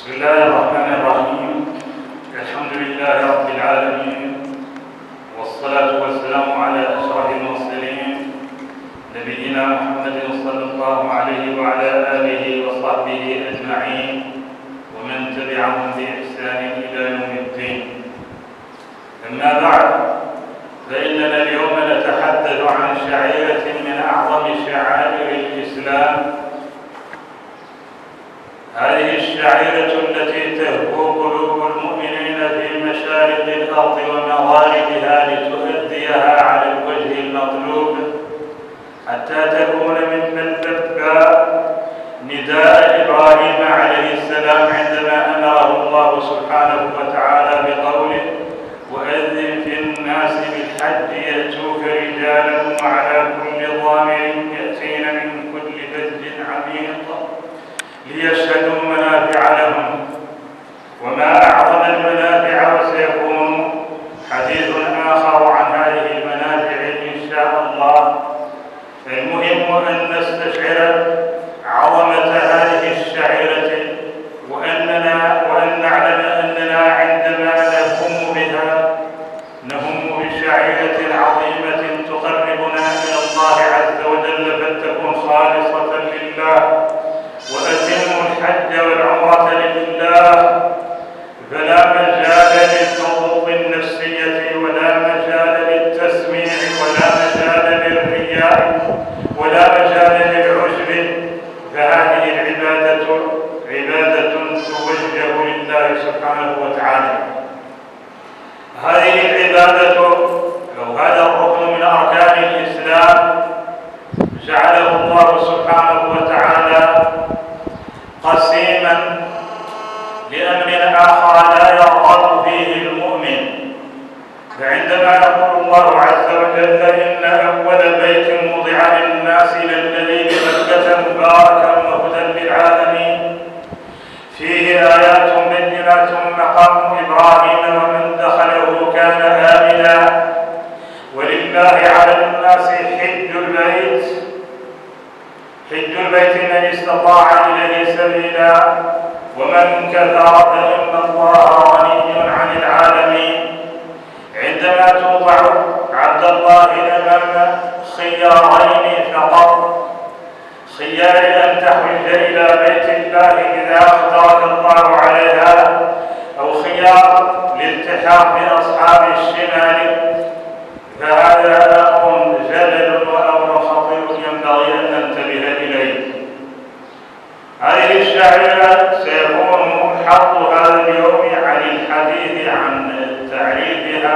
بسم الله الرحمن الرحيم. الحمد لله رب العالمين، والصلاة والسلام على أشرف المرسلين نبينا محمد صلى الله عليه وعلى آله وصحبه أجمعين ومن تبعهم بإحسان إلى يوم الدين. أما بعد، فإننا اليوم نتحدث عن شعيرة من أعظم شعائر الإسلام. هذه الشعيرة التي تهبو قلوب المؤمنين في مشارق الأرض ومغاربها لتؤديها على الوجه المطلوب، حتى تكون ممن لبى نداء إبراهيم عليه السلام عندما أمره الله سبحانه وتعالى بقوله: وأذن في الناس بالحج يأتوك رجالا وعلى كل ضامر يأتين من كل فج عميق ليشهدوا منافع لهم. وما أعظم المنافع، وسيكون حديث آخر عن هذه المنافع إن شاء الله. المهم أن نستشعر عظمة هذه الشعيرة، وأن نعلم أننا عندما نهم بها نهم بشعيرة عظيمة تقربنا إلى الله عز وجل، فلتكن خالصة لله. وأتموا الحج والعمرة لله، فلا مجال للضغوط النفسية، ولا مجال للتسميع، ولا مجال للرياء، ولا مجال للعجب. فهذه العبادة عبادة توجه لله سبحانه وتعالى. هذه العبادة أو هذا الركن من أركان الإسلام جعله الله سبحانه وتعالى قسيما لأمر آخر لا يرغب فيه المؤمن. فعندما يقول الله عز وجل: إن أول بيت وضع للناس للذي بمكة مباركا وهدى للعالمين فيه آيات بينات مقام إبراهيم ومن دخله كان آمنا ولله على الناس حج البيت من استطاع إليه سبيلا ومن كفر فإن الله غني عن العالمين. عندما توضع عبد الله أمام خيارين فقط: خيار أن تحج إلى بيت الله إذا أقدرك الله عليها، أو خيار الالتحاق بأصحاب الشمال، فهذا أمر جلل وأمر خطير ينبغي أن ننتبه إليه. هذه الشعيرة سيكون حظ هذا اليوم عن الحديث عن تعريفها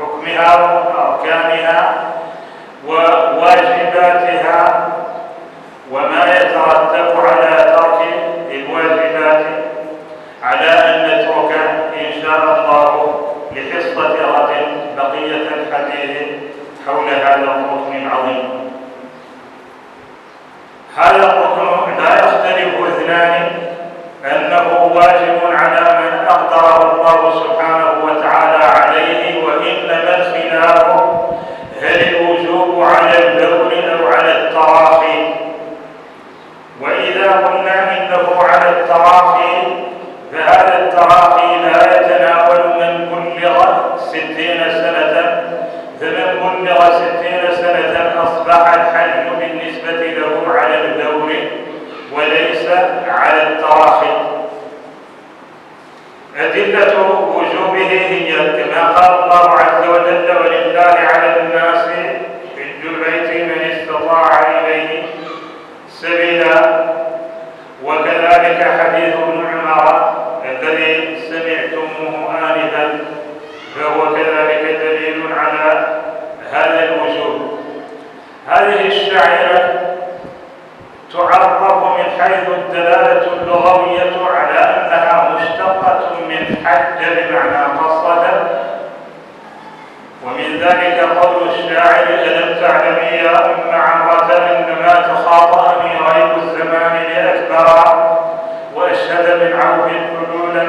وحكمها وأركانها وواجباتها وما يترتب على ترك الواجبات، على أن نترك إن شاء الله لحصة غد بقية الحديث حول هذا الركن العظيم. هذا الركن لا يختلف اثنان أنه واجب على من أقدره الله سبحانه وتعالى عليه، وإنما الخلاف هل الوجوب على البول أو على التراخي. وإذا قلنا إنه على التراخي، فهذا التراخي لا يتناول من بلغ 60 سنة، فمن بلغ 60 سنة أصبح الحج بالنسبة له على البول وليس على التراخي. أدلة وجوبه هي كما قال الله عز وجل: ولله على الناس حج البيت من استطاع إليه سبيلا. وكذلك حديث ابن عمر الذي سمعتموه آنفا، فهو كذلك دليل على هذا الوجوب. هذه الشعيرة تعرف من حيث الدلالة اللغوية على أنها مشتقة من حج بمعنى قصد، ومن ذلك قول الشاعر: ألم تعلمي يا أم عمرة أنما تخاطأني غيب الزمان لأكبر، وأشهد من عوف حلولا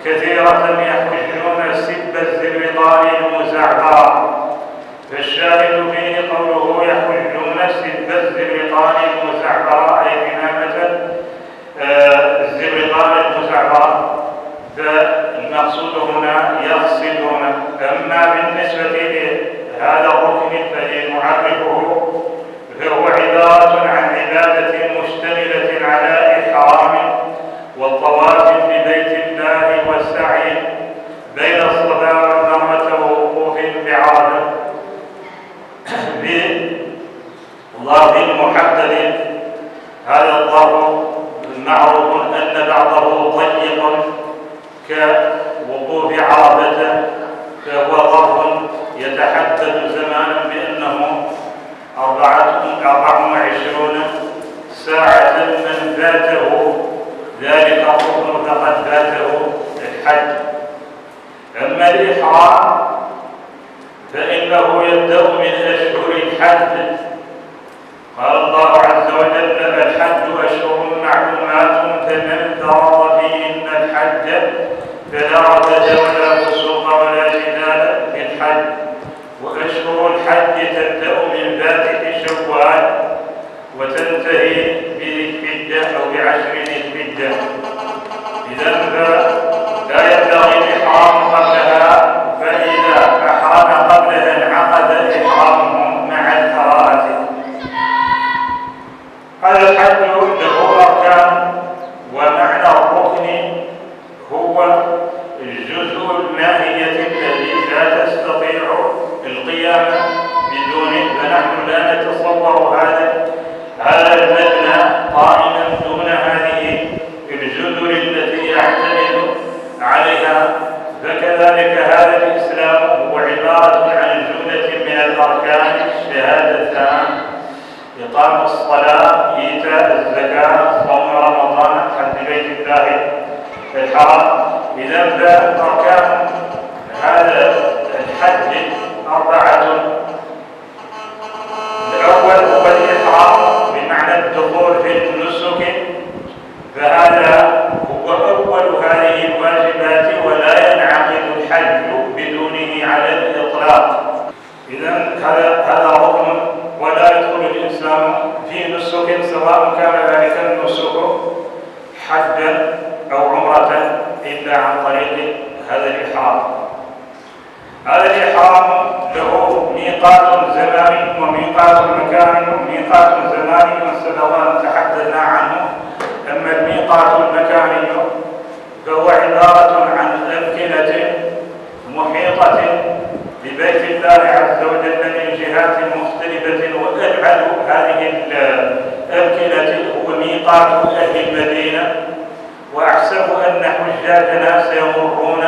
كثيرة يحجون سب الزبطان المزعبر. فالشاهد فيه قوله يحجون سب الزبطان المزعبر، أي بنامة الزبطان المزعبر يريدون يقصدون. أما بالنسبة لهذا الركن الذي نعرفه فهو عبارة عن عبادة مشتملة على إحرام والطواف ببيت الله والسعي بين الصفا والمروة ووقوف بعرفة بظرف محدد. هذا الظرف معروف أن بعضه ضيق كوقوف عرفة، فهو ظرف يتحدد زمانا بأنه 24 ساعة، من فاته ذلك الركن فقد فاته الحج. أما الإحرام فإنه يبدأ من أشهر الحج. قال الله عز وجل: الحج أشهر معلومات، فمن فرض فيهن الحج فلا رفث ولا فسوق ولا جدال في الحج. وأشهر الحج تبدأ من فاتح شوال وتنتهي بذي الحجة أو بعشر ذي الحجة. إذا لا ينبغي الإحرام قبلها، فإذا أحرم قبلها انعقد إحرامه مع الكراهة. هذا الحج له أركان، ومعنى الركن هو الجزء الماهية الذي لا تستطيع القيام بدونه، فنحن لا نتصور هذا المبنى قائما دون هذه الجذر التي يعتمد عليها. فكذلك هذا الإسلام هو عبارة عن جملة من الأركان: الشهادتان، إقام الصلاة، إيتاء الزكاة، صوم رمضان، حج بيت الله الحرام. إذا فأركان هذا الحج 4. الأول هو الإحرام بمعنى الدخول في النسك، فهذا هو أول هذه الواجبات، ولا ينعقد الحج بدونه على الإطلاق. إذا هذا ركن، ولا يدخل الإنسان في نسك سواء كان ذلك النسك حجا أو عمرة إلا عن طريق هذا الإحرام. هذا الإحرام له ميقات زماني وميقات مكاني. وميقات زماني سبق أن تحدثنا عنه. أما الميقات المكاني فهو عبارة عن أمكنة محيطة ببيت الله عز وجل من جهات مختلفة، وأبعد هذه الأمكنة هو ميقات أهل المدينة. وأحسب أن حجاجنا سيمرون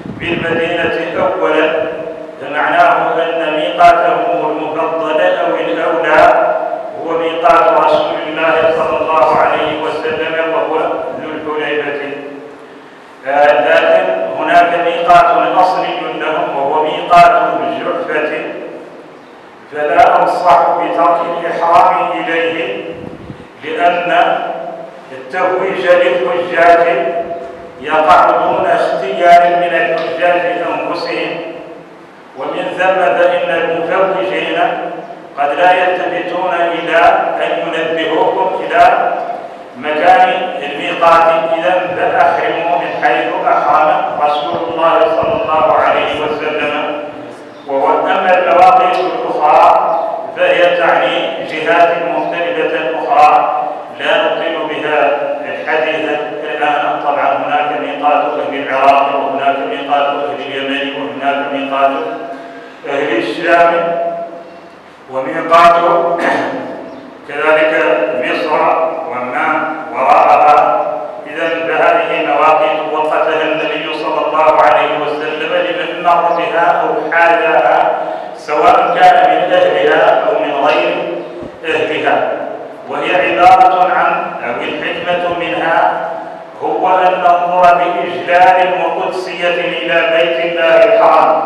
بالمدينة أولا، فمعناه أن ميقاتهم المفضل أو الأولى هو ميقات رسول الله صلى الله عليه وسلم، وهو ذو الحليفة. لكن هناك ميقات أصلي لهم وهو ميقات الجحفة، فلا أنصح بترك الإحرام إليه، لأن التهويج للحجاج يقع دون اختيار من الحجاج أنفسهم، ومن ثم فإن المفوجين قد لا يلتفتون إلى أن ينبهوكم إلى مكان الميقات. إذا فأحرموا من حيث أحرم رسول الله صلى الله عليه وسلم. أما المواقيت الأخرى فهي تعني جهات مختلفة أخرى لا نطيل بها الحديث الآن. طبعا هناك ميقات أهل العراق، وهناك ميقات أهل اليمن، وهناك ميقات أهل الشام، وميقات كذلك مصر وما وراءها. إذا فهذه مواقيت وقتها النبي صلى الله عليه وسلم لمن مر بها أو حاذاها، سواء كان من أهلها أو من غير أهلها. وهي عبارة عن، أو الحكمة منها هو أن ننظر بإجلال وقدسية إلى بيت الله الحرام.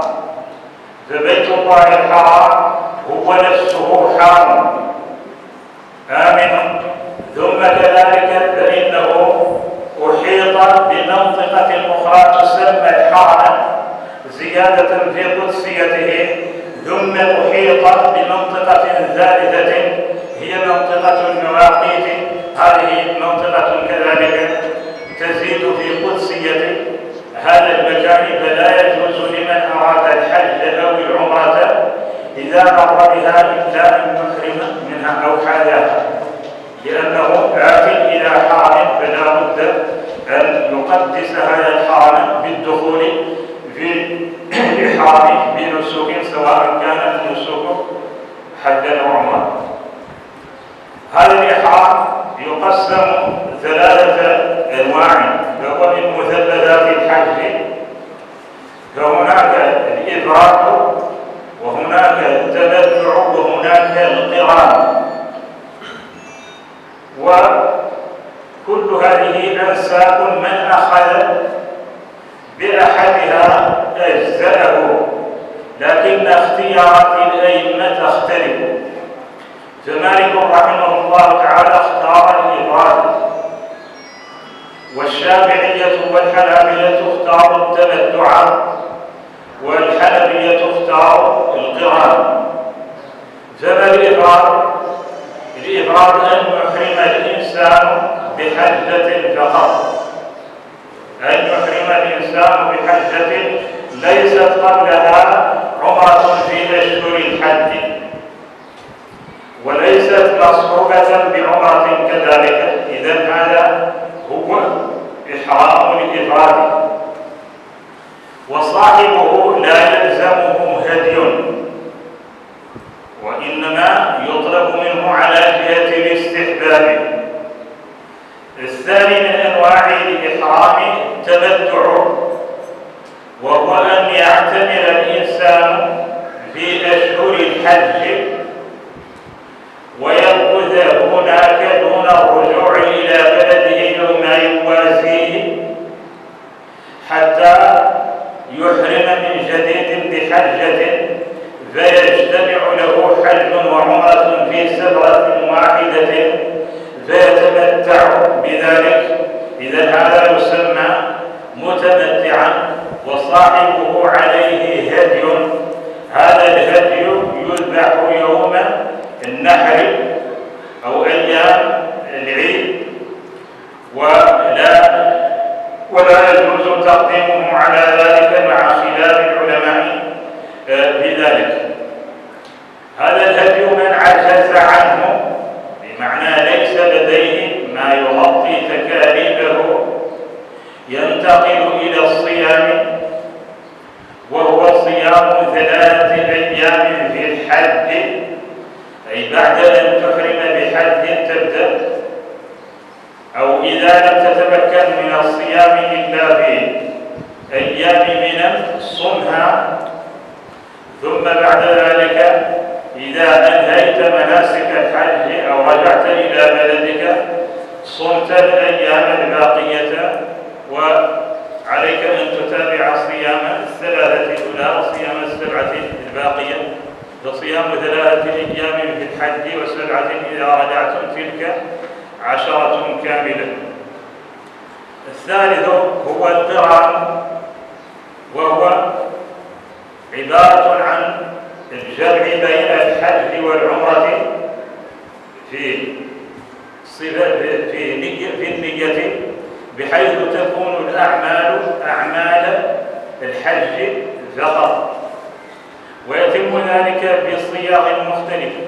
فبيت الله الحرام هو نفسه حرام آمن. ثم كذلك فإنه أحيط بمنطقة أخرى تسمى الحرم زيادة في قدسيته، ثم أحيط بمنطقة ثالثة هي منطقة المواقيت. هذه منطقة كذلك تزيد في قدسية هذا المكان فلا يجوز لمن أراد الحج أو العمرة إذا مر بها إلا أن يحرم منها أو حاذاها، لأنه آت إلى حرم فلا بد أن يقدس هذا الحرم بالدخول في الإحرام بنسك سواء كان النسك حجا أو عمرة. هذا الإحرام يقسم 3 أنواع، فهو من مثلثات الحج، فهناك الإفراد وهناك التمتع وهناك القران، وكل هذه أنساق من أخذ بأحدها أجزأه، لكن اختيارات الأئمة تختلف. فمالك رحمه الله تعالى اختار الإفراد، والشافعية والحنابلة اختاروا التمتع، والحنفية اختاروا القران. فما الإفراد؟ الإفراد أن يحرم الإنسان بحجة فقط، أن يحرم الإنسان بحجة ليست قبلها عمرة في أشهر الحج، وليست مصحوبة بعمرة كذلك. إذن هذا هو إحرام الإفراد، وصاحبه لا يلزمه هدي، وإنما يطلب منه على جهة الاستحباب. الثاني من أنواع الإحرام التمتع، وهو أن يعتمر الإنسان في أشهر الحج ويمكث هناك دون الرجوع إلى بلده وما يوازيه حتى يحرم من جديد بحجة، فيجتمع له حج وعمرة في سفرة واحدة فيتمتع بذلك. إذن هذا يسمى متمتعا، وصاحبه عليه هدي. هذا الهدي يذبح يوم النحر أو أيام العيد، ولا يجوز تقديمه على ذلك مع خلاف العلماء بذلك. هذا الهدي من عجز عنه، بمعنى ليس لديه ما يغطي تكاليفه، ينتقل إلى الصيام، وهو صيام 3 أيام في الحج، أي بعد أن تحرم بحج تبدأ، أو إذا لم تتمكن من الصيام إلا في أيام منى صمها، ثم بعد ذلك إذا أنهيت مناسك الحج أو رجعت إلى بلدك صمت الأيام الباقية، وعليك أن تتابع صيام 3 الأولى وصيام 7 الباقية، فصيام 3 أيام في الحج و7 إذا رجعتم تلك 10 كاملة. الثالث هو القران، وهو عبارة عن الجمع بين الحج والعمرة في النية، بحيث تكون الأعمال أعمال الحج فقط، ويتم ذلك بصيغ مختلفة.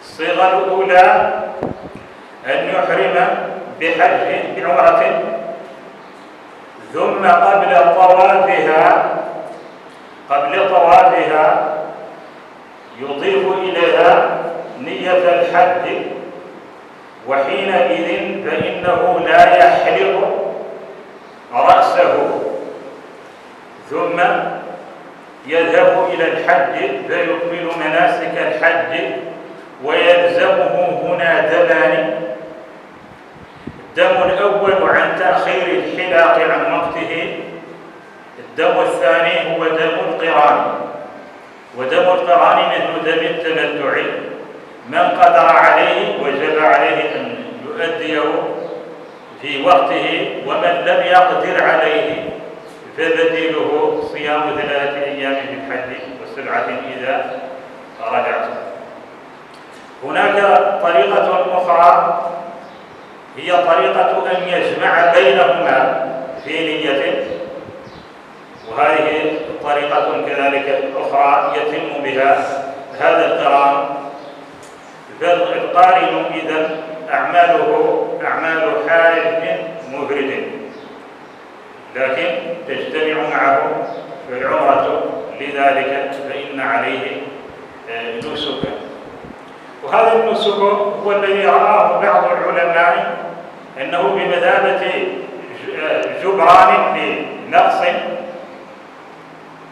الصيغة الأولى أن يحرم بعمرة، ثم قبل طوافها يضيف إليها نية الحج، وحينئذ فإنه لا يحلق رأسه، ثم يذهب إلى الحج فيكمل مناسك الحج، ويلزمه هنا دمان: الدم الأول عن تأخير الحلاق عن وقته، الدم الثاني هو دم القران، ودم القران مثل دم التمتع، من قدر عليه وجب عليه أن يؤديه في وقته، ومن لم يقدر عليه فبديله صيام 3 أيام في الحج و7 إذا رجعت. هناك طريقة أخرى، هي طريقة أن يجمع بينهما، في نية، وهذه طريقة كذلك أخرى يتم بها هذا القران. فالقارن إذن أعماله أعمال حارث مفرد، لكن تجتمع معه العمرة، لذلك فإن عليه نسكا. وهذا النسك هو الذي رآه بعض العلماء أنه بمثابة جبران لنقص،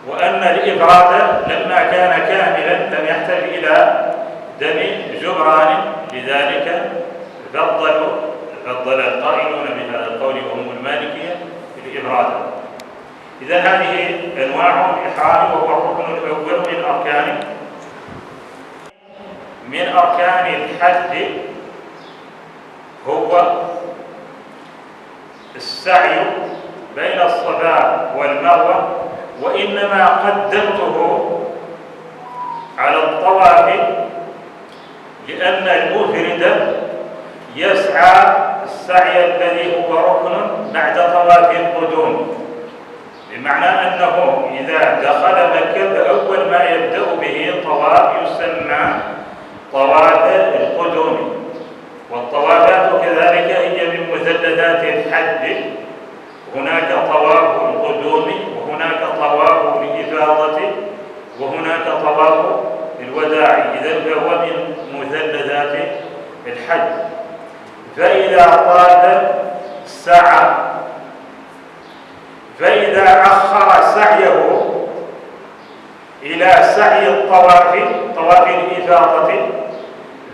وأن الإفراد لما كان كاملا لم يحتاج إلى دم جبران، لذلك فضل القائلون بهذا القول وهم المالكية بالإفراد. إذن هذه أنواع الإحرام، وهو الركن الأول من أركان الحج، هو السعي بين الصفا والمروة، وإنما قدمته على الطواف لأن المفرد يسعى السعي الذي هو ركن بعد طواف القدوم، بمعنى أنه إذا دخل مكة فأول ما يبدأ به طواف يسمى طواف القدوم. والطوافات كذلك هي من مثلثات الحج، هناك طواف القدوم، وهناك طواف الإفاضة، وهناك طواف الوداع. إذن فهو من مثلثات الحج. فإذا طاف سعى، فإذا أخر سعيه إلى سعي طواف الإفاضة،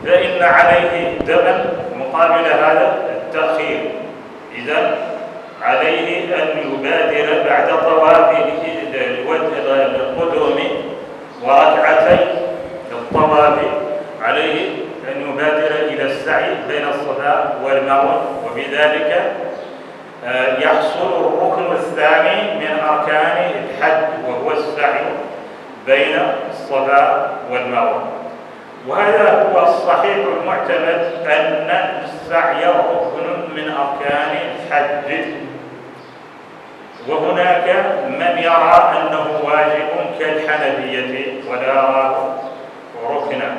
فإن عليه دما مقابل هذا التأخير. إذن عليه أن يبادر بعد طواف القدوم وركعتي الطواف، عليه أن يبادر إلى السعي بين الصفا والمروة، وبذلك يحصل الركن الثاني من أركان الحج، وهو السعي بين الصفا والمروة. وهذا هو الصحيح المعتمد، أن السعي ركن من أركان الحج. وهناك من يرى أنه واجب كالحنفية ولا يراه ركنا.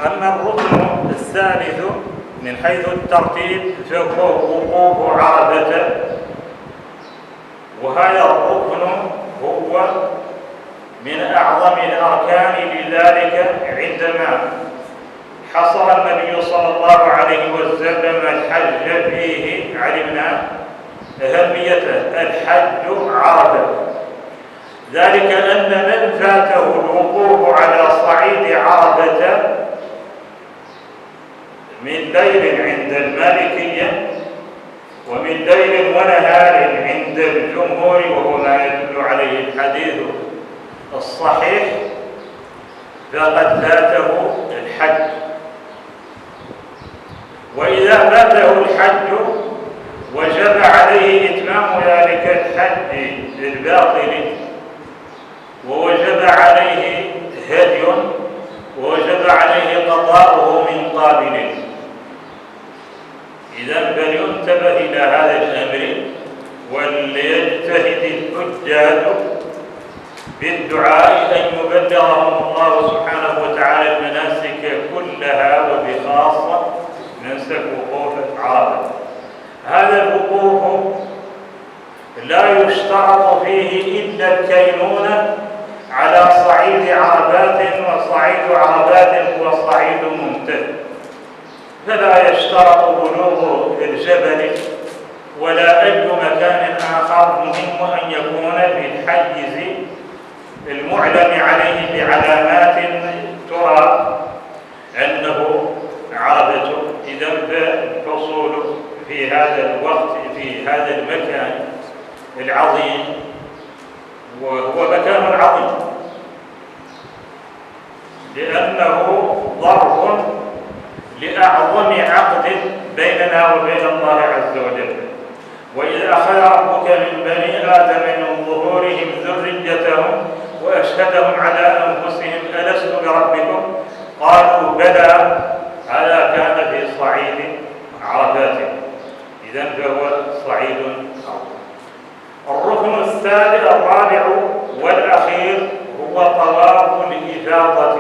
أما الركن الثالث من حيث الترتيب فهو وقوف عرفة، وهذا الركن هو من أعظم الأركان، لذلك عندما حصر النبي صلى الله عليه وسلم الحج فيه علمنا أهميته. الحج عرفة، ذلك أن من فاته الوقوف على صعيد عرفة من ليل عند المالكية، ومن ليل ونهار عند الجمهور، وهو ما يدل عليه الحديث الصحيح، فقد فاته الحج. وإذا فاته الحج وجب عليه إتمام ذلك الحج الباطل، ووجب عليه هدي، ووجب عليه قضاؤه من قابل. إذن فلينتبه إلى هذا الأمر، وليجتهد الحجاج بالدعاء أن يبلغهم الله سبحانه وتعالى المناسك كلها، وبخاصة منسك وقوف عرفة. هذا الوقوف لا يشترط فيه إلا الكينونة على صعيد عرفات، وصعيد عرفات هو صعيد ممتد، فلا يشترط بلوغ الجبل ولا أي مكان آخر، مهم أن يكون في الحيز المعلم عليه بعلامات ترى أنه عرفة. إذا فالحصول في هذا الوقت في هذا المكان العظيم، وهو مكان عظيم لأنه ظرف لأعظم عقد بيننا وبين الله عز وجل. وإذ أخذ ربك من بني آدم من ظهورهم ذريتهم وأشهدهم على أنفسهم ألست بربكم؟ قالوا بلى. هذا كان في صعيد عرفات. إذن فهو صعيد أرض. الركن الرابع والأخير هو طواف الإفاضة.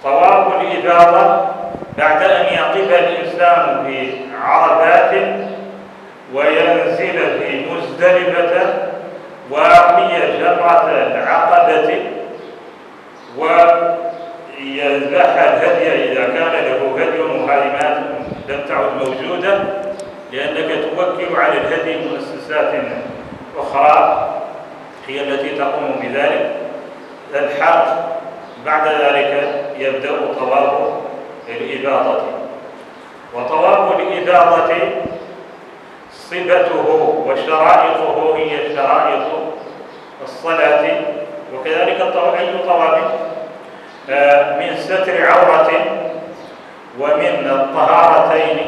طواف الإفاضة بعد أن يقف الإنسان في عرفات وينزل في مزدلفة ويرمي جمرة العقبة ويذبح الهدي إذا كان له هدي، وهذه لم تعد موجودة لأنك توكل على الهدي مؤسسات أخرى هي التي تقوم بذلك. الحق بعد ذلك يبدأ طواف الإفاضة. وطواف الإفاضة صفته وشرائطه هي شرائط الصلاة، وكذلك أي طواف من ستر عورة ومن الطهارتين.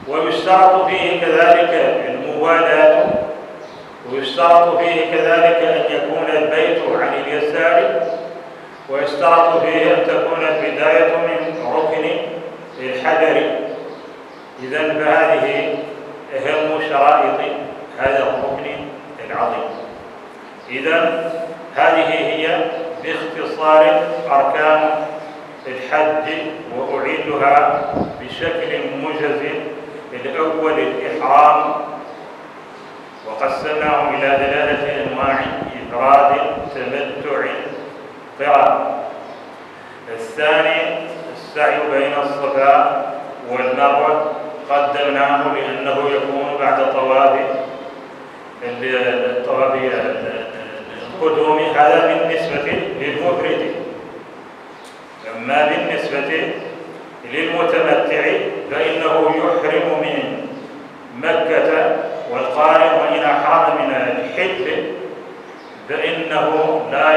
ويشترط فيه كذلك الموالاة، ويشترط فيه كذلك أن يكون البيت عن اليسار، ويشترط فيه أن تكون البداية من ركن الحجر. إذن فهذه أهم شرائط هذا الركن العظيم. إذن هذه هي باختصار أركان الحج، وأعيدها بشكل موجز. الأول الإحرام، وقسمناه إلى 3 أنواع: إفراد، تمتع، قران. الثاني السعي بين الصفا والمروة، قدمناه لأنه يكون بعد طواف القدوم. هذا بالنسبة للمفرد. أما بالنسبة للمتمتع فإنه يحرم من مكة، والقارن وإن أحرم من الحج فإنه لا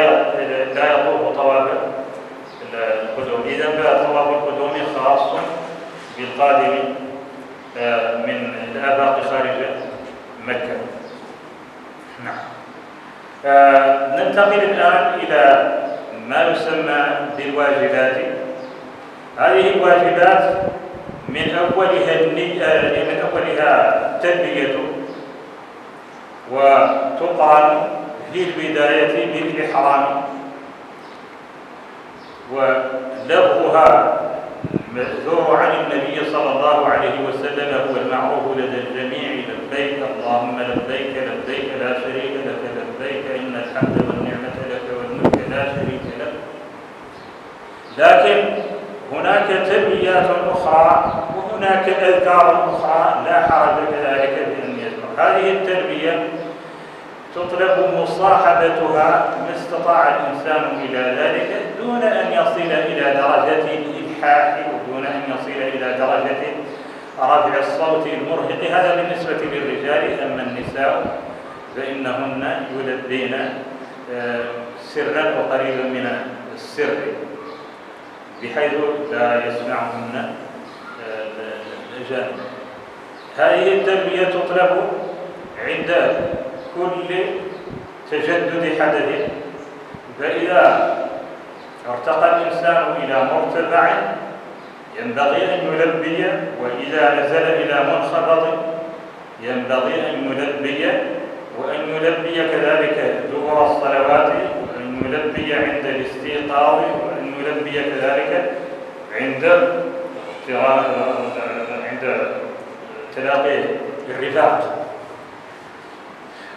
يطوف طواف القدوم. إذن فطواف القدوم خاص بالقادم من الآفاق خارج مكة. نعم. ننتقل الآن إلى ما يسمى بالواجبات. هذه الواجبات من أولها التلبية، وتقال في البداية بالإحرام، ولفظها مأثور عن النبي صلى الله عليه وسلم هو المعروف لدى الجميع: لبيك اللهم لبيك لبيك لا شريك لك لبيك إن الحمد والنعمة لك والملك لا شريك لك. لكن هناك تلبيات أخرى وهناك أذكار أخرى لا حرج كذلك بأن يذكر. هذه التلبية تطلب مصاحبتها ما استطاع الإنسان إلى ذلك دون أن يصل إلى درجة الإلحاح، ودون أن يصل إلى درجة رفع الصوت المرهق. هذا بالنسبة للرجال. أما النساء فإنهن يلبين سرا وقريبا من السر بحيث لا يسمعهن الأجانب. هذه التلبية تطلب عند كل تجدد حدث. فإذا ارتقى الإنسان إلى مرتفع ينبغي أن يلبي، وإذا نزل إلى منخفض ينبغي أن يلبي، وأن يلبي كذلك دبر الصلوات، وأن يلبي عند الاستيقاظ، وأن يلبي كذلك عند تلاقي الرفاق.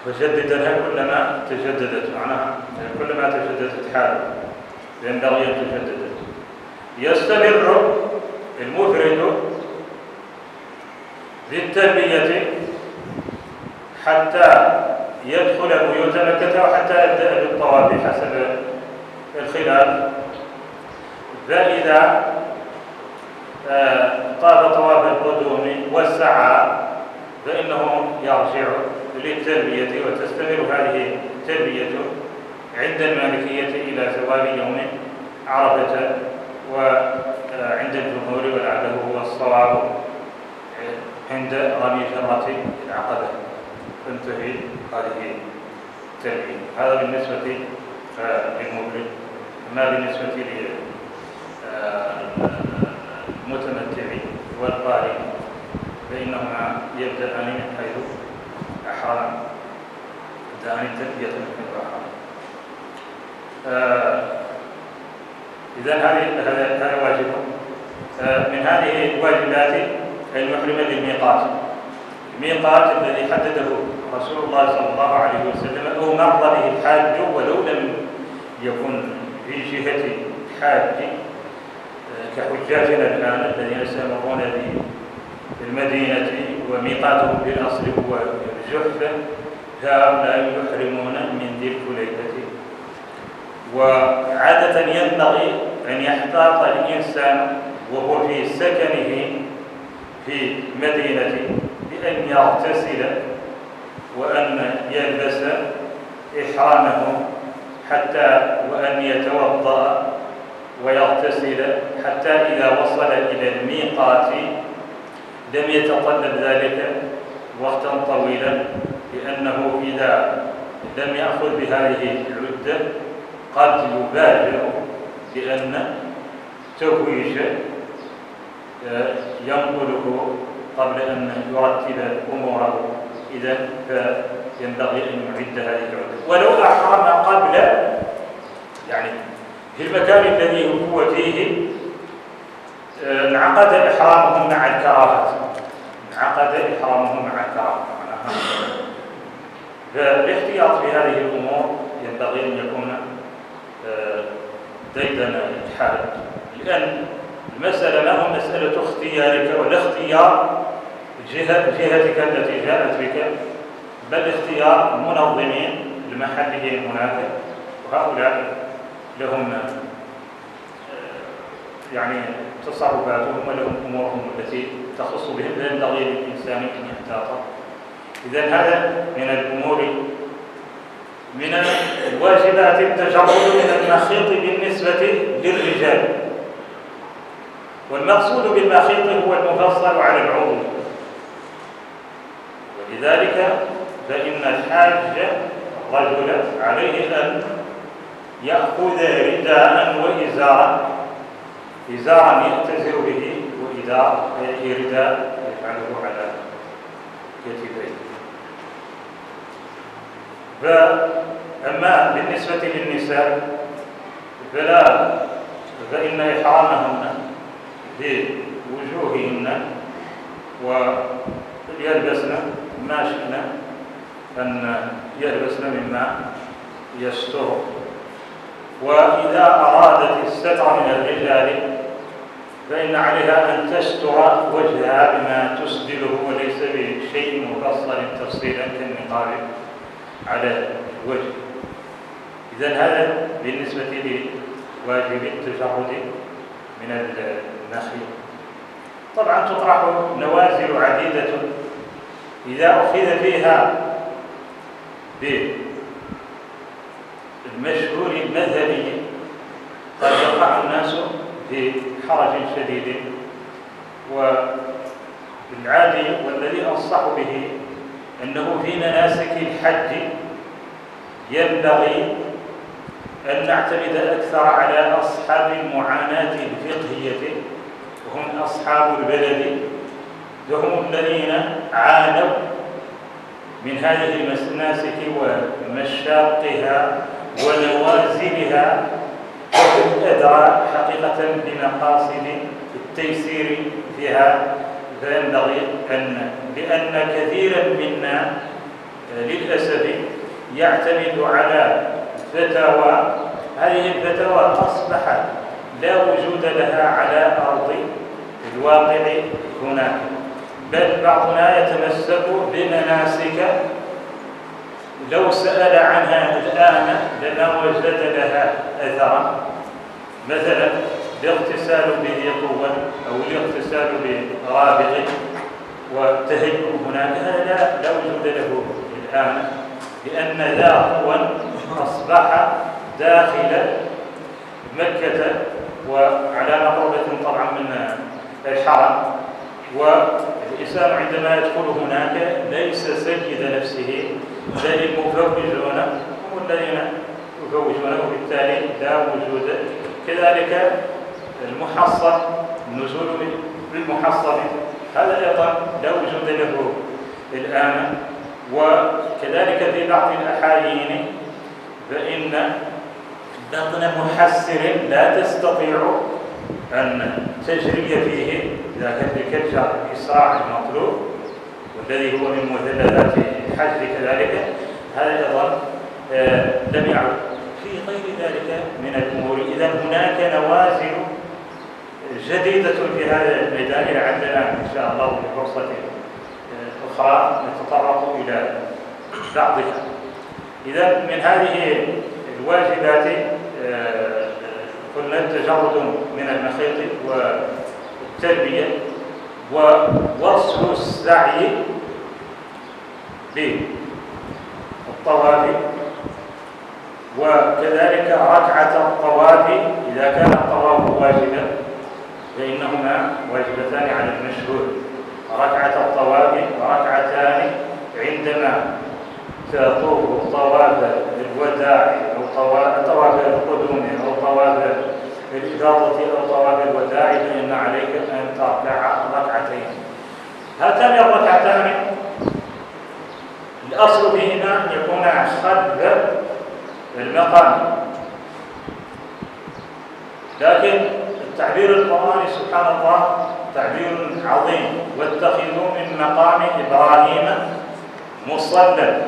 وجددها كلما تجددت، معناها كلما تجددت حاله ينبغي أن تجدد. يستمر المفرد بالتلبية حتى يدخل بيوت مكة، وحتى يبدأ بالطواف حسب الخلاف. فإذا طاف طواف القدوم والسعى فإنه يرجع للتلبية، وتستمر هذه التلبية عند المالكية إلى زوال يوم عرفة، وعند الجمهور ولعله هو الصواب عند رمي جمرة العقبة تنتهي هذه التلبية. هذا بالنسبة للمفرد. أما بالنسبة للمتمتع والقارن فإنهما يبدأان من حيث أحرم، يبدأان التلبية من حيث أحرم. إذن هذا واجب. من هذه الواجبات المحرم بالميقات، الميقات الذي حدده رسول الله صلى الله عليه وسلم أو مر به الحاج ولو لم يكن في جهة الحاج كحجاجنا الآن الذين يستمرون في المدينة وميقاتهم بالأصل هو الجحفة، هؤلاء يحرمون من ذي الحليفة. وعادة ينبغي أن يحتاط الإنسان وهو في سكنه في مدينة بأن يغتسل وأن يلبس إحرامه حتى وأن يتوضأ ويغتسل حتى إذا وصل إلى الميقات لم يتطلب ذلك وقتا طويلا، لأنه إذا لم يأخذ بهذه العدة قد يبادر بأن تهويج ينقله قبل أن يرتب أموره، إذا فينبغي أن يعد هذه العدة. ولو أحرم قبل يعني في المكان الذي هو فيه انعقد إحرامه مع الكراهة، انعقد إحرامه مع الكراهة. فالاحتياط في هذه الأمور ينبغي أن يكون ديدن الحاج، لأن المسألة ما هو مسألة اختيارك ولا اختيار جهتك التي جاءت بك، بل اختيار منظمين لمحلهم هناك، وهؤلاء لهم يعني تصرفاتهم ولهم أمورهم التي تخص بهم، فينبغي للإنسان أن يحتاط. إذن هذا من الأمور. من الواجبات التجرد من المخيط بالنسبة للرجال، والمقصود بالمخيط هو المفصل على العضو، ولذلك فإن الحاج الرجل عليه أن يأخذ رداء وإزارا، إزارا يأتزر به وإزار رداء يجعله على كتفيه. فأما بالنسبة للنساء فإن إحرامهن بوجوههن ويلبسن ما شئن أن يلبسن مما يستر. وإذا أرادت الستر من الرجال فإن عليها أن تستر وجهها بما تسدله وليس بشيء مفصل تفصيلا كالنقاب على الوجه. إذن هذا بالنسبة لواجب التجرد من النخيل. طبعا تطرح نوازل عديدة إذا أخذ فيها بالمشهور المذهبي قد يقع الناس في حرج شديد، والعادي والذي أنصح به أنه في مناسك الحج ينبغي أن نعتمد أكثر على أصحاب المعاناة الفقهية، وهم أصحاب البلد، فهم الذين عانوا من هذه المناسك ومشاقها ونوازلها، وهم أدرى حقيقة بمقاصد التيسير فيها. فينبغي لأن كثيرا منا للأسف يعتمد على فتاوى، هذه الفتاوى أصبحت لا وجود لها على أرض الواقع هناك، بل بعضنا يتمسك بمناسك لو سأل عنها الآن لما وجد لها أثرا، مثلا الاغتسال بذي طول أو الاغتسال برابغ والتهيؤ هناك، هذا لا وجود له الآن، لأن ذا طول أصبح داخل مكة وعلى مقربة طبعا من الحرم، والإنسان عندما يدخل هناك ليس سيد نفسه، بل المفوجون هم الذين يفوجونه، وبالتالي لا وجود. كذلك المحصن، النزول بالمحصن هذا أيضا لا وجود له الآن. وكذلك في بعض الأحايين فإن بطن محسر لا تستطيع أن تجري فيه إذا كان الجر الإسراع المطلوب والذي هو من مثلثات الحج كذلك، هذا أيضا لم يعد في غير ذلك من الأمور. إذا هناك نوازل جديدة في هذا الميدان، لعلنا إن شاء الله في فرصة أخرى نتطرق إلى بعضها. إذا من هذه الواجبات قلنا التجرد من المخيط والتلبية ووصل السعي بالطواف، وكذلك ركعة الطواف إذا كان الطواف واجبا، فإنهما واجبتان على المشهور. ركعة الطواف وركعتان عندما تطوف طواف الوداع أو طواف القدوم أو طواف الإفاضة أو طواف الوداع، فإن عليك أن تركع ركعتين. هاتان الركعتان الأصل فيهما أن يكونا خلف المقام، لكن التعبير القرآني سبحان الله تعبير عظيم: واتخذوا من مقام إبراهيم مصلى،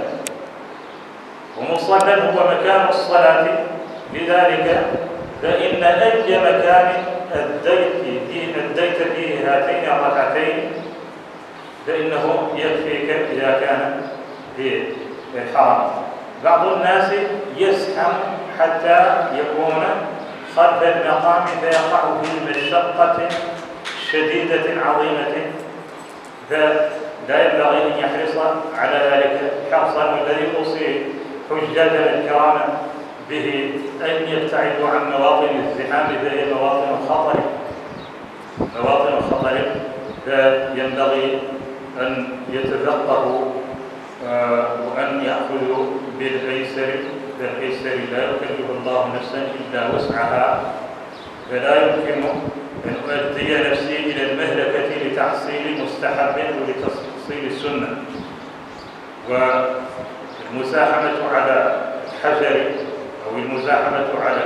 ومصلى هو مكان الصلاة. لذلك فإن أي مكان أديت فيه هاتين الركعتين فإنه يكفيك إذا كان في الحرم. بعض الناس يزحم حتى يكون خلف المقام فيقع في مشقة شديدة عظيمة، فلا ينبغي أن يحرص على ذلك حرصا. والذي أوصي حجاجنا الكرام به أن يبتعدوا عن مواطن الزحام، فهي مواطن الخطر، فينبغي أن يتفقهوا وأن يأخذوا بالأيسر، فالأيسر لا يكلف الله نفسا إلا وسعها، فلا يمكن أن أؤدي نفسي إلى المهلكة لتحصيل مستحب ولتحصيل السنة. والمزاحمة على الحجر أو المزاحمة على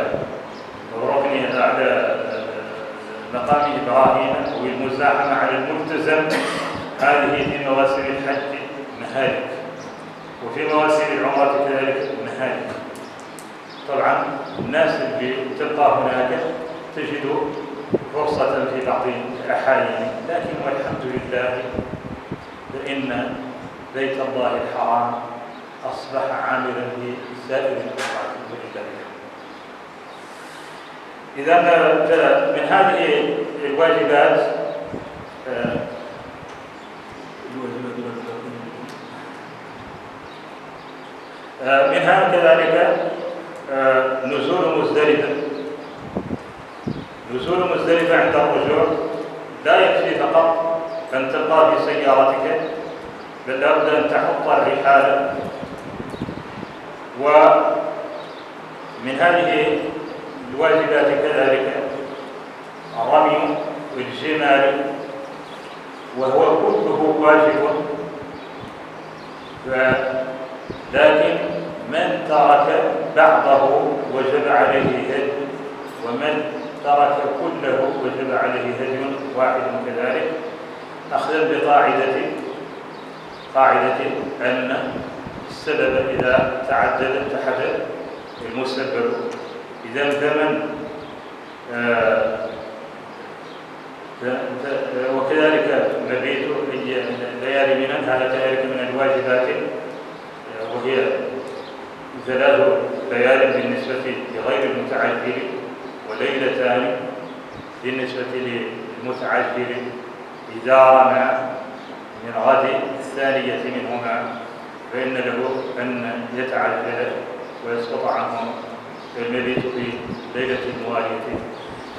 الركن على مقام إبراهيم أو المزاحمة على الملتزم، هذه في مواسم الحج مهالك، وفي مواسم العمرة كذلك مهالك. طبعا الناس اللي تبقى هناك تجد فرصة في بعض الأحايين، لكن والحمد لله فإن بيت الله الحرام أصبح عاملا لسائر الأوقات ولله. إذا من هذه الواجبات منها كذلك نزول مزدلفة. نزول مزدلفة عند الرجوع لا يكفي فقط أن تبقى في سيارتك، بل لابد أن تحط الرحال. ومن هذه الواجبات كذلك رمي الجمال، وهو كله واجب، لكن من ترك بعضه وجب عليه هدي، ومن ترك كله وجب عليه هدي واحد كذلك، أخذا قاعدة أن السبب إذا تعدد اتحد المسبب. إذا فمن وكذلك مبيت ليالي منى، هذا كذلك من الواجبات، وهي 3 ليال بالنسبة لغير المتعجل، وليلتان بالنسبة للمتعجل إذا رمى من غد الثانية منهما، فإن له أن يتعجل ويسقط عنه المبيت في ليلة موالية.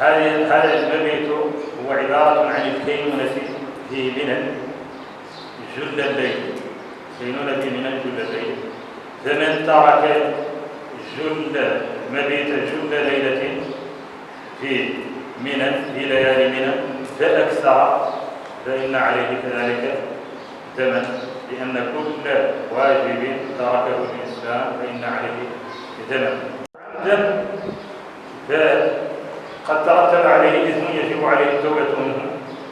هذا المبيت هو عبارة عن الكينونة في منى جل الليل، كينونة في منى جل الليل. فمن ترك مبيت جل ليلة في منى في ليالي منى فأكثر فإن عليه كذلك دما، لأن كل واجب تركه الإنسان فإن عليه دما. عمدا فقد ترتب عليه إثم يجب عليه التوبة منه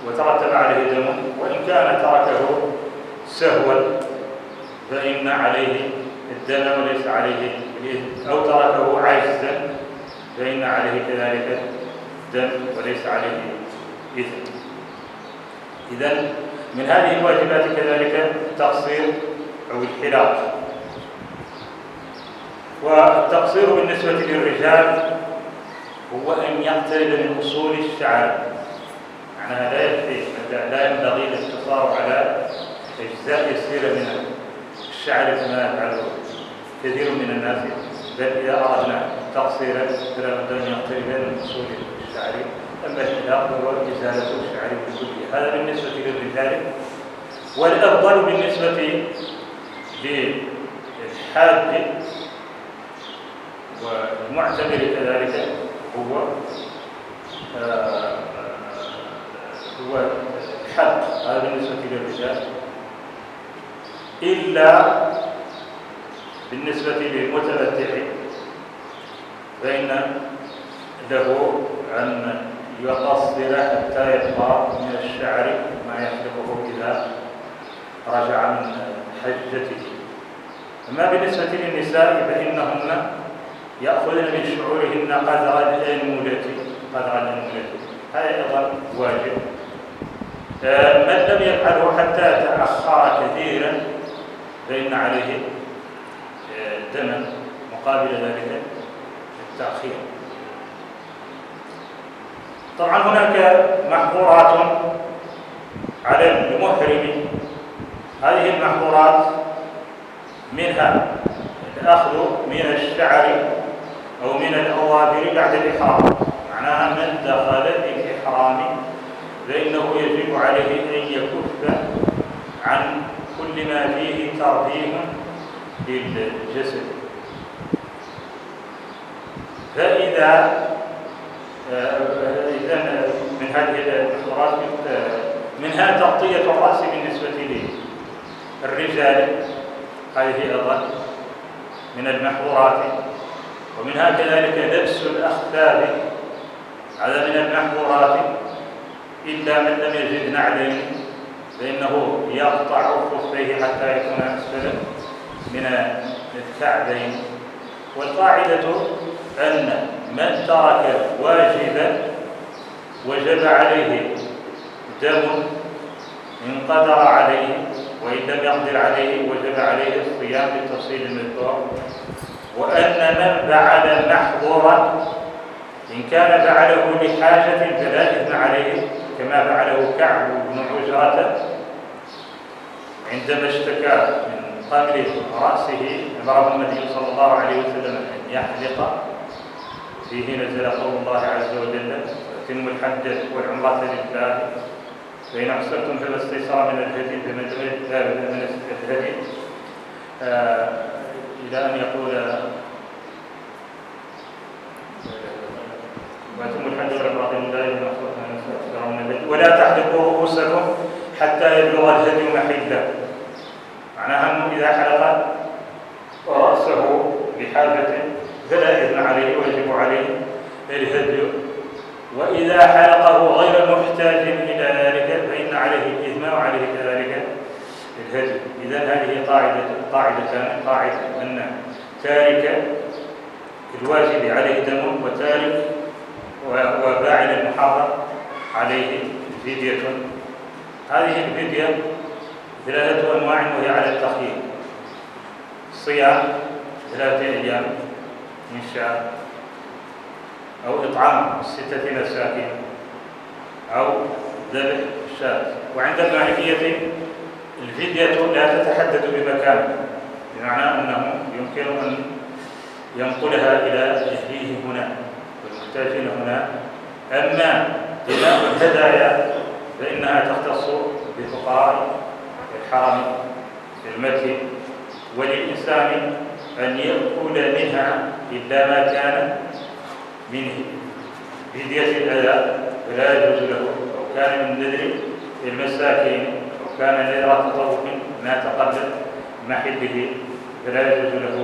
وترتب عليه دم، وإن كان تركه سهوا فإن عليه الدم وليس عليه الإثم، أو تركه عاجزا فإن عليه كذلك دم وليس عليه إثم. إذن من هذه الواجبات كذلك التقصير أو الحلاق. والتقصير بالنسبة للرجال هو أن يقترب من أصول الشعر، معناها لا ينبغي الاقتصار على أجزاء يسيرة من الشعر كما يفعله كثير من الناس، بل إذا أردنا تقصيرا فلا بد أن يقترب من أصول الشعر. أما الحلاق هو إزالة الشعر بالكلية، هذا بالنسبة للرجال. والأفضل بالنسبة للحاج والمعتمر كذلك هو الحلق، هذا بالنسبة للرجال، إلا بالنسبة للمتمتع فإن له أن يقصر حتى يبقى من الشعر ما يحلقه إذا رجع من حجته. أما بالنسبة للنساء فإنهن يأخذن من شعورهن قدر الأنملة، هذا أيضا واجب. من لم يفعله حتى تأخر كثيرا فإن عليه دما مقابل ذلك التأخير. طبعا هناك محظورات على المحرم، هذه المحظورات منها الأخذ من الشعر أو من الأظافر بعد الإحرام، معناها من دخل الإحرام فإنه يجب عليه أن يكف عن كل ما فيه ترفيه للجسد. فإذا من هذه المحظورات منها تغطية الرأس بالنسبة للرجال، هذه أيضا من المحظورات. ومنها كذلك لبس الأخفاف، هذا من المحظورات، إلا من لم يجد نعلين فإنه يقطع خفيه حتى يكون أسفل من الكعبين. والقاعدة أن من ترك واجبا وجب عليه دم إن قدر عليه، وإن لم يقدر عليه وجب عليه الصيام بالتفصيل المذكور. وأن من فعل محظورا إن كان فعله لحاجة فلا إثم عليه، كما فعله كعب بن عجرة عندما اشتكى من قبل رأسه، أمره النبي صلى الله عليه وسلم أن يحلق، فيه نزل قول الله عز وجل: أتموا الحج والعمرة لله فإن أحسنتم فما استيسر من الهدي، من الهدي إلى أن يقول وأتموا الحج والعمرة لله فإن أحسنتم ولا تحلقوا رؤوسكم حتى يبلغ الهدي محله، معناها أنه إذا حلق رأسه بحاجة فلا إثم عليه ويجب عليه الهدي، وإذا حلقه غير محتاج إلى ذلك فإن عليه الإثم وعليه كذلك الهدي. إذن هذه قاعدتان: قاعدة أن تارك الواجب عليه دم، وتارك وفاعل المحرم عليه فدية. هذه الفدية 3 أنواع وهي على التخيير: صيام 3 أيام إن شاء، أو إطعام 6 مساكين، أو ذبح شاة. وعند المالكية الفدية لا تتحدد بمكان، بمعنى أنه يمكن أن ينقلها إلى أهليه هنا والمحتاجين هنا. أما دماء الهدايا فإنها تختص بفقراء الحرم في المكي، وللإنسان أن يأكل منها إلا ما كان من فدية الأذى فلا يجوز له، أو كان من نذر المساكين وكان ليرى تطرف ما تقلد محله فلا يجوز له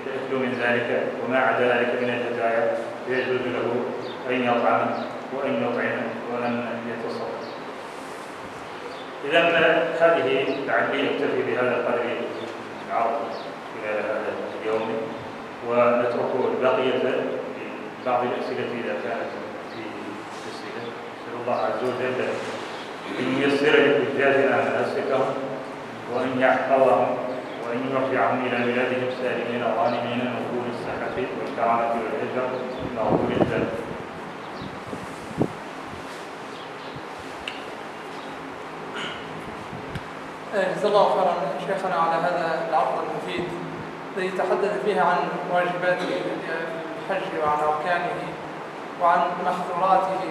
الأكل من ذلك، وما عدا ذلك من الهدايا يجوز له أن يطعم وأن يطعم وأن يتصرف. إذا هذه لعلي أكتفي بهذا القدر العرض خلال هذا اليوم، ونترك البقية لبعض الأسئلة إذا كانت في أسئلة. نسأل الله عز وجل أن ييسر لحجاجنا مناسكهم، وأن يحفظهم، وأن يرجعهم إلى بلادهم سالمين غانمين نقول الصحة والكرامة والهجرة نقول الذنب. جزا الله خيرا شيخنا على هذا العرض المفيد الذي تحدث فيه عن واجبات الحج وعن أركانه وعن محظوراته،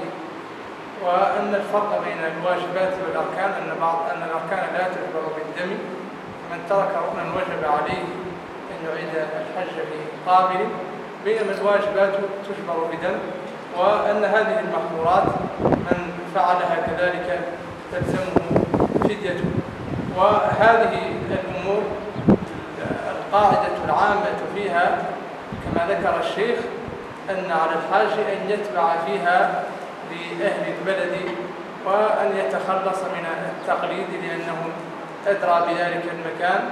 وأن الفرق بين الواجبات والأركان أن الأركان لا تجبر بالدم، من ترك ركنا وجب عليه أن يعيد الحج في قابل، بينما الواجبات تجبر بدم، وأن هذه المحظورات من فعلها كذلك تلزمه فدية. وهذه الأمور القاعدة العامة فيها كما ذكر الشيخ أن على الحاج أن يتبع فيها لأهل البلد وأن يتخلص من التقليد، لأنه أدرى بذلك المكان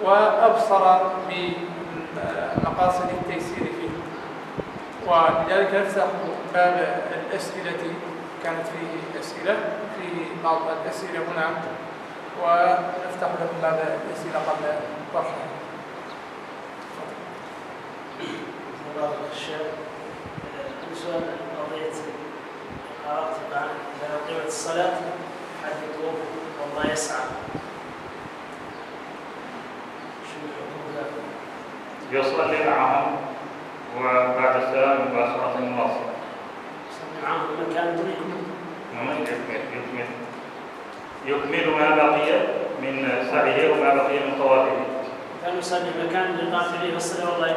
وأبصر بمقاصد التيسير فيه. ولذلك نفتح باب الأسئلة، كانت فيه أسئلة، فيه بعض الأسئلة هنا، ونفتح لكم باب الأسئلة قبل طرحها. الشيخ سؤال قضية قرأت الآن إذا أقيمت الصلاة حد يطوف والله يسعى، شو الحكم ذلك؟ يصلي معهم وبعد السلام مباشرة واصلة. يصلي معهم المكان دون يكمل ما بقي من سعيه وما بقي من طوافه. كان يصلي المكان اللي قام فيه الصلاة والله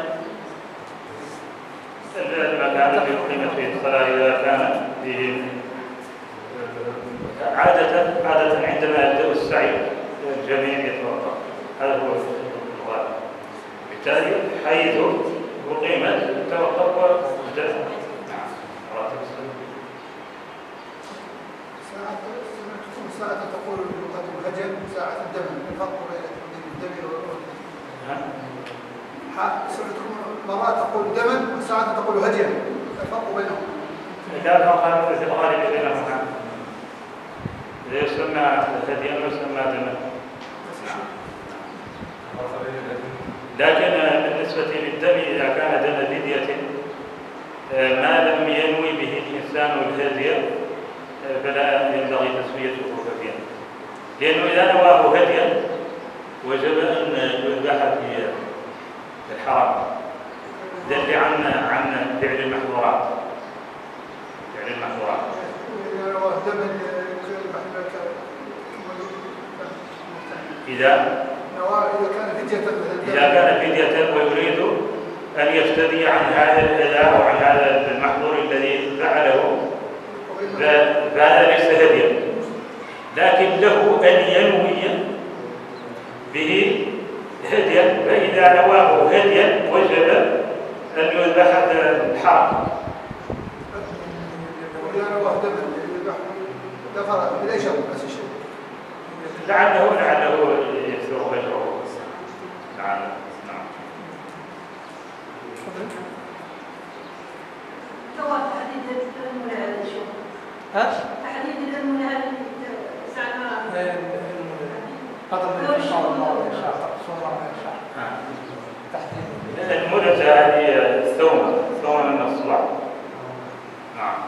المكان الذي أقيمت فيه الصلاة إذا كان فيه عادة عندما يبدأ السعي الجميع يتوقف، هذا هو الغالب. بالتالي حيث أقيمت توقف وابدأ. ساعة تقول لغة الهجر ساعة الدم، الفرق بين الدم والهجر. سمعتكم مرات تقول دما وساعة تقول هجر، الفرق بينهم. إذا فرق في الغالب بينهما، إذا يسمى هديا ويسمى دما. لكن بالنسبة للدم إذا كان دم فدية ما لم ينوي به الإنسان الهدي فلا ينبغي تسميته هديا، لأنه إذا نواه هديا وجب أن يذبح في الحرم، دل عن فعل المحظورات. إذا كان فدية ويريد أن يفتدي عن هذا الأذى وعن هذا المحظور الذي فعله فهذا ليس هديا، لكن له أن ينوي به هديا، فإذا نواه هديا وجب أن يذبح الحرم. لعله يكثر أجره. نعم. تحديد الأنملة هذا الشغل. تحديد الأنملة ساعة المدة هذه الثومة من الصباح. نعم.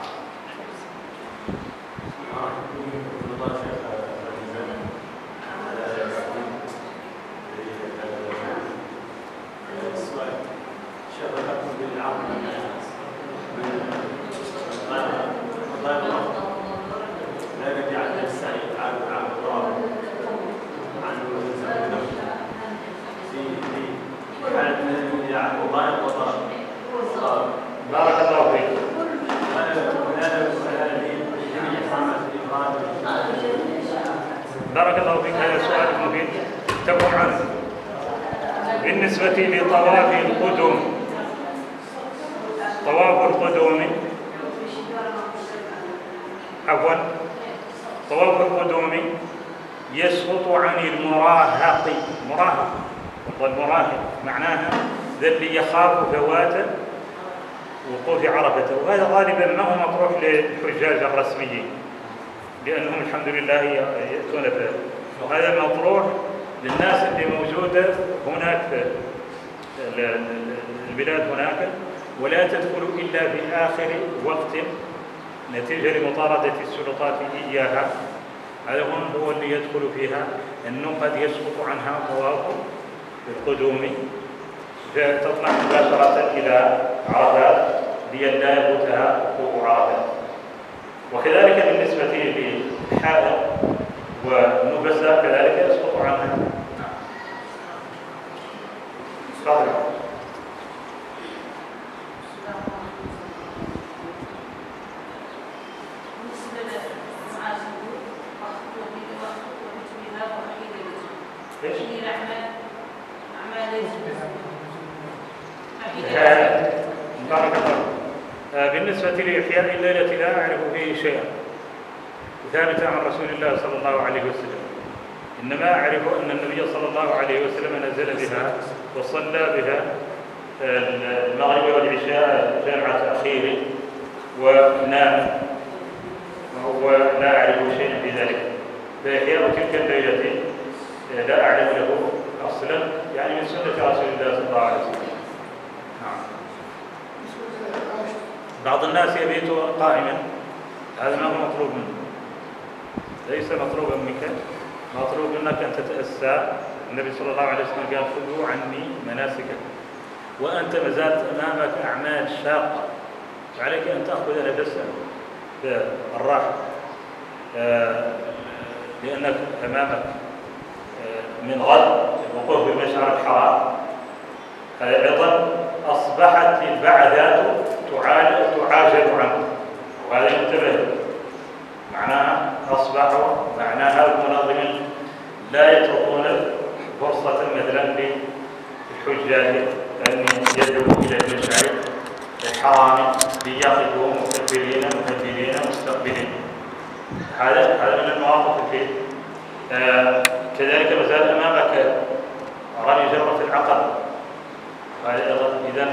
بارك الله فيك. فيك، هذا سؤال مفيد تكون عنه. بالنسبة لطواف القدوم، طواف القدوم عفوا طواف القدوم يسقط عن المراهق. مراهق، والمراهق معناها ذا اللي يخاف فوات وقوف عرفة، وهذا غالبا ما هو مطروح للحجاج الرسميين لأنهم الحمد لله يأتون به، وهذا مطروح للناس اللي موجودة هناك في البلاد هناك، ولا تدخل إلا في آخر وقت نتيجة لمطاردة السلطات إياها. هذا هو اللي يدخل فيها، أنه قد يسقط عنها طواف القدوم فتطلع مباشرة إلى عرفات لئلا يفوتها وقوف عرفات. وكذلك بالنسبة للحائض والنفساء كذلك يسقط عنها. تفضل. بالنسبة لإحياء الليلة لا أعرف فيه شيئا ثابتا عن رسول الله صلى الله عليه وسلم، إنما أعرف أن النبي صلى الله عليه وسلم نزل بها وصلى بها المغرب والعشاء جمع تأخير ونام، ولا أعرف شيئا في ذلك. فإحياء تلك الليلة لا أعرف له أصلا، يعني من سنة رسول الله صلى الله عليه وسلم. نعم. بعض الناس يبيت قائما، هذا ما هو مطلوب منه، ليس مطلوبا منك، مطلوب منك أن تتأسى. النبي صلى الله عليه وسلم قال خذوا عني مناسككم، وأنت ما زالت أمامك أعمال شاقة، فعليك أن تأخذ نفسك بالراحة، لأنك أمامك من غد الوقوف بالمشعر الحرام. أيضا أصبحت البعثات تعاجل عنه، وهذا ينتبه معناها أصبحوا معناها المنظمين لا يتركون فرصة مثلا للحجاج أن يذهبوا إلى المشعر الحرام ليقفوا مستقبلين مهدلين مستقبلين. هذا من المواقف التي كذلك مازال أمامك رمي جمرة العقبة. إذا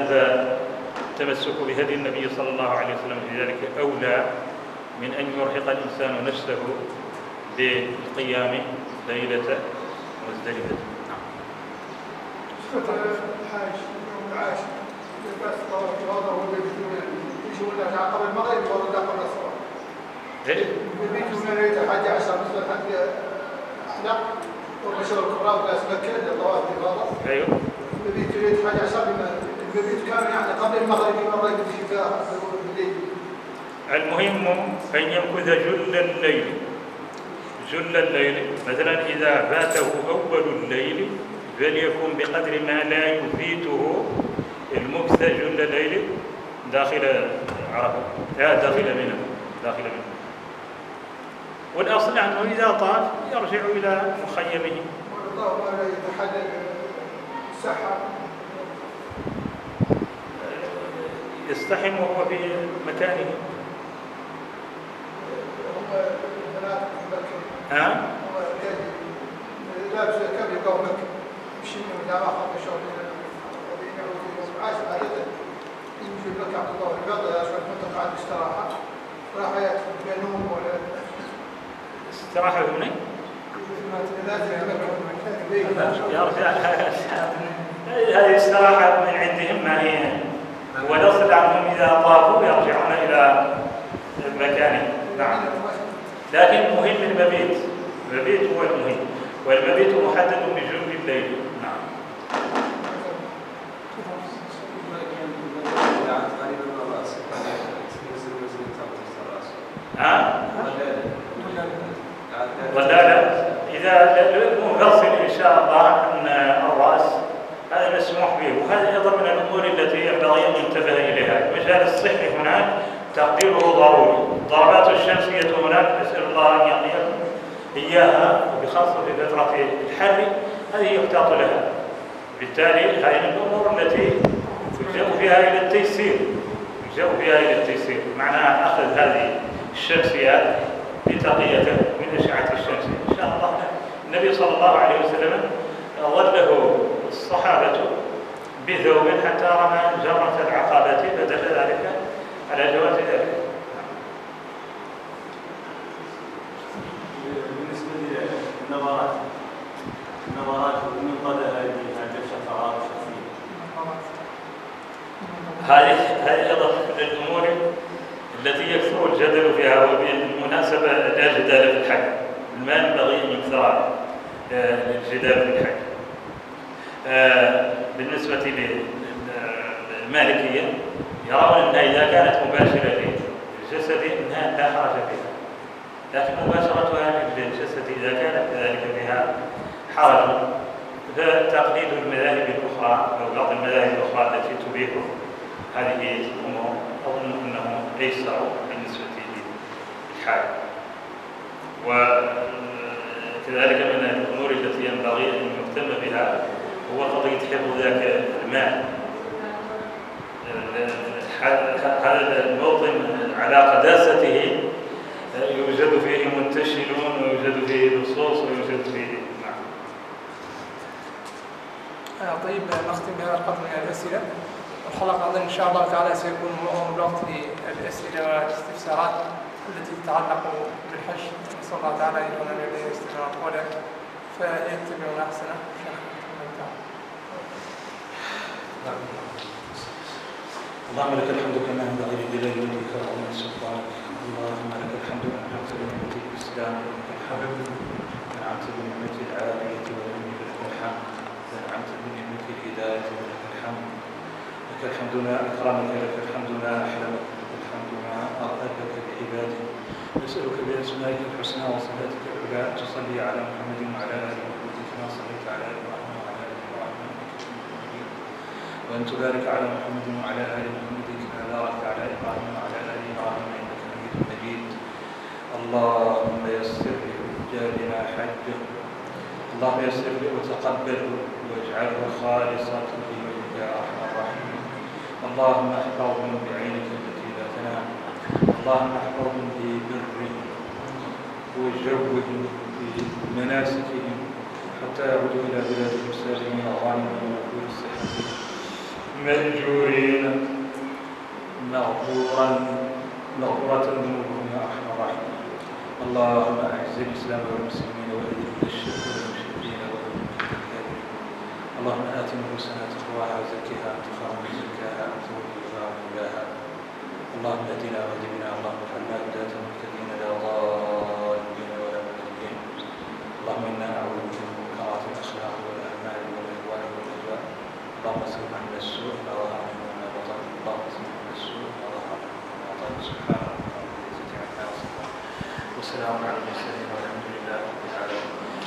التمسك بهدي النبي صلى الله عليه وسلم في ذلك أولى من أن يرهق الإنسان نفسه بالقيام ليلة مزدلفة. الحاج يوم العاشر بس هذا هو اللي يجوا لنا قبل المغرب ولا قبل الصلاة. ايش؟ بيجوا لنا ليلة 11 مثل حق أحلق والمشروع الكبرى وقاس مكة للطواف الإفاضة. ايوه. بيجوا ليلة 11 المبيت كان يعني قبل المغرب مرة يجي بالليل. المهم أن يمكث جل الليل، مثلا إذا فاته أول الليل فليكن بقدر ما لا يفيته المكث جل الليل داخل عرفة، داخل منى. والأصل أنه إذا طاف يرجع إلى مخيمه. والله لا يتحدد السحر، يستحم وهو في مكانه. هو البنات مكة. هو لابس كم يقوم مكة، يمشي من دار آخر بشهر الذين يعودون يوم العاشر عادة يمشي مكة عبد الله البيضاء يشوف منطقة عند الاستراحة، راح يأتي بنوم ولا استراحة منين؟ يا رجال هذه استراحة من عندهم، ما هي ونصل عنهم إذا طافوا يرجعون إلى مكانهم. نعم. لكن مهم المبيت هو المهم، والمبيت محدد بجنب الليل. نعم. ضلالة إذا مفصل إن شاء الله عن الرأس هذا مسموح به، وهذا أيضا من الأمور التي ينبغي أن ينتبه إليها. المجال الصحي هناك تقديره ضروري، ضربات الشمسية هناك نسأل الله أن يقيكم إياها وبخاصة في فترة الحر هذه يحتاط لها. بالتالي هذه من الأمور التي يلجأ فيها إلى التيسير، معناها أخذ هذه الشمسيات لتقية من أشعة الشمس إن شاء الله. النبي صلى الله عليه وسلم ظله الصحابة بثوب حتى رمى جمرة العقبة، فدل ذلك على جواز ذلك. بالنسبة للنظارات من قد هذه شفرات شخصية، هذه أيضا من الأمور التي يكثر الجدل فيها، وبالمناسبة لا جدال في الحج، ما ينبغي أن يكثر الجدال في الحج. بالنسبة للمالكية يرون أنها إذا كانت مباشرة للجسد أنها لا حرج فيها، لكن مباشرتها للجسد إذا كانت كذلك فيها حرج، فتقليد المذاهب الأخرى أو بعض المذاهب الأخرى التي تبيح هذه الأمور أظن أنه أيسر بالنسبة للحال. وكذلك من الأمور التي ينبغي أن يهتم بها هو قضية حفظ ذاك الماء. هذا الموطن على قداسته يوجد فيه منتشلون ويوجد فيه لصوص ويوجد فيه طيب، نختم بهذا القدر من الأسئلة. الحلقة غدا إن شاء الله تعالى سيكون معظم الوقت للأسئلة والاستفسارات التي تتعلق بالحج. نسأل الله تعالى أن يكون لديه استمرار ولا فيتبعون أحسنه. اللهم لك الحمد كما ينبغي لجلال وجهك وعظيم سلطانك. اللهم لك الحمد أنعمت بنعمة الإسلام، ولك الحمد أنعمت بنعمة العافية، ولك الحمد أنعمت بنعمة الهداية، ولك الحمد. لك الحمد ما أكرمك، لك الحمد ما أحلمك، لك الحمد ما أرأبك بعبادك. نسألك بأسمائك الحسنى وصفاتك العلى أن تصلي على محمد وعلى آل محمد كما صليت على إبراهيم وعلى آل إبراهيم إنك حميد مجيد، وأن تبارك على محمد وعلى آل محمد كما باركت على إبراهيم وعلى آل إبراهيم إنك حميد مجيد. اللهم يسر لرجالنا حجه، اللهم يسر له وتقبله واجعله خالصا لوجهك يا أرحم الراحمين. اللهم احفظهم بعينك التي لا تنام، اللهم احفظهم ببرهم وجوهم بمناسكهم حتى يعودوا إلى بلادهم سالمين غانمين وفي الصحة مأجورين مغفورة ذنوبهم يا أرحم الراحمين. اللهم أعز الإسلام والمسلمين وأذل الشرك والمشركين والمشركين الكافرين. اللهم آت نفوسنا تقواها وزكها أنت خير من زكاها أنت وليها ومولاها. اللهم اهدنا واهد بنا، اللهم اجعلنا هداة مهتدين لا ضالين ولا مضلين. اللهم إنا نعوذ بك من منكرات الأخلاق والأعمال والأهواء والأهواء. اللهم اصرف عنا السوء ما ظهر منه وما بطن. اللهم اصرف عنا السوء ما ظهر منه وما بطن. سبحان ربك رب العزة عما يصفون وسلام على المرسلين.